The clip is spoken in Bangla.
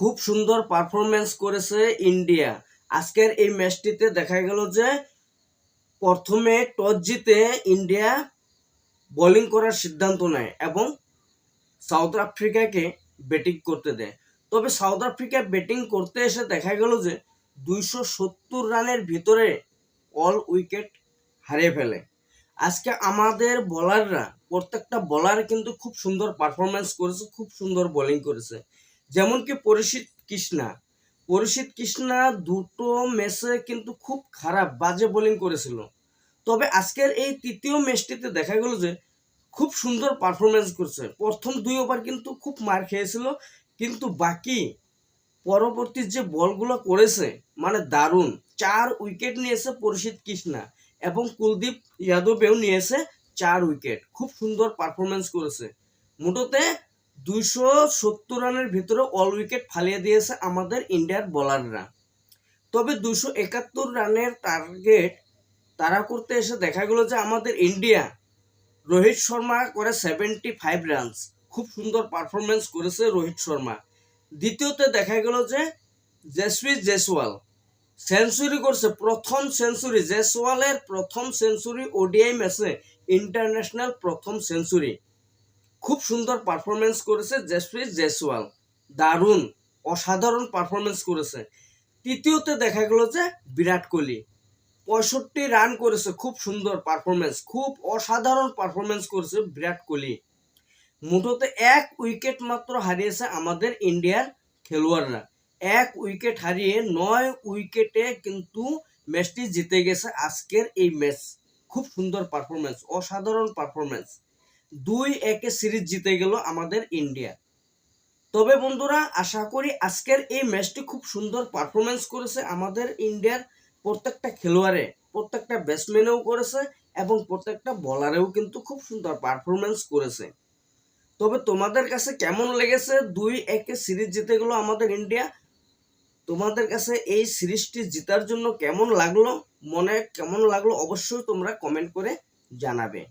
খুব সুন্দর পারফরমেন্স করেছে ইন্ডিয়া। আজকের এই ম্যাচটিতে দেখা গেল যে প্রথমে টস জিতে ইন্ডিয়া বোলিং করার সিদ্ধান্ত নেয় এবং সাউথ আফ্রিকাকে ব্যাটিং করতে দেয়। তবে সাউথ আফ্রিকা ব্যাটিং করতে এসে দেখা গেল যে 270 রানের ভিতরে অল উইকেট হারিয়ে ফেলে। আজকে আমাদের বোলাররা প্রত্যেকটা বোলার কিন্তু খুব সুন্দর পারফরমেন্স করেছে, খুব সুন্দর বোলিং করেছে। যেমন কি পরিশিত কৃষ্ণা দুটো ম্যাচে কিন্তু খুব খারাপ বাজে বোলিং করেছিল। তবে আজকের এই তৃতীয় ম্যাচটিতে দেখা গেল যে খুব সুন্দর পারফরমেন্স করছে। প্রথম 2 ওভার কিন্তু খুব মার খেয়েছিল, কিন্তু বাকি পরবর্তী যে বলগুলো করেছে মানে দারুণ। 4 উইকেট নিয়েছে পরিশিত কৃষ্ণা এবং কুলদীপ যাদবেও নিয়েছে 4 উইকেট। খুব সুন্দর পারফরমেন্স করেছে। মোটতে 270 রানের ভিতরে অল উইকেট ফালিয়ে দিয়েছে আমাদের ইন্ডিয়ার বোলাররা। তবে 271 রানের টার্গেট তারা করতে এসে দেখা গেল যে আমাদের ইন্ডিয়া রোহিত শর্মা করে 75 রানস। খুব সুন্দর পারফরমেন্স করেছে রোহিত শর্মা। দ্বিতীয়তে দেখা গেল যে যশস্বী জয়সওয়াল সেঞ্চুরি করছে, প্রথম সেঞ্চুরি। জয়সওয়ালের প্রথম সেঞ্চুরি ওডিআই ম্যাচে, ইন্টারন্যাশনাল প্রথম সেঞ্চুরি। খুব সুন্দর পারফরমেন্স করেছে যশস্বী জয়সওয়াল, দারুণ অসাধারণ পারফরমেন্স করেছে। তৃতীয়তে দেখা গেল যে বিরাট কোহলি 65 রান করেছে। খুব সুন্দর পারফরমেন্স, খুব অসাধারণ পারফরমেন্স করেছে বিরাট কোহলি। মুঠোতে 1 উইকেট মাত্র হারিয়েছে আমাদের ইন্ডিয়ার খেলোয়াড়রা। 1 উইকেট হারিয়ে 9 উইকেটে কিন্তু ম্যাচটি জিতে গেছে আজকের এই ম্যাচ। খুব সুন্দর পারফরমেন্স, অসাধারণ পারফরমেন্স। 2-1 সিরিজ জিতে গেল আমাদের ইন্ডিয়া। তবে বন্ধুরা, আশা করি আজকের এই ম্যাচটি খুব সুন্দর পারফরমেন্স করেছে আমাদের ইন্ডিয়ার প্রত্যেকটা খেলোয়াড়ে, প্রত্যেকটা ব্যাটসম্যানেও করেছে এবং প্রত্যেকটা বোলারেও কিন্তু খুব সুন্দর পারফরমেন্স করেছে। তবে তোমাদের কাছে কেমন লেগেছে 2-1 সিরিজ জিতে গেল আমাদের ইন্ডিয়া? তোমাদের কাছে এই সিরিজটি জেতার জন্য কেমন লাগলো, মনে কেমন লাগলো অবশ্যই তোমরা কমেন্ট করে জানাবে।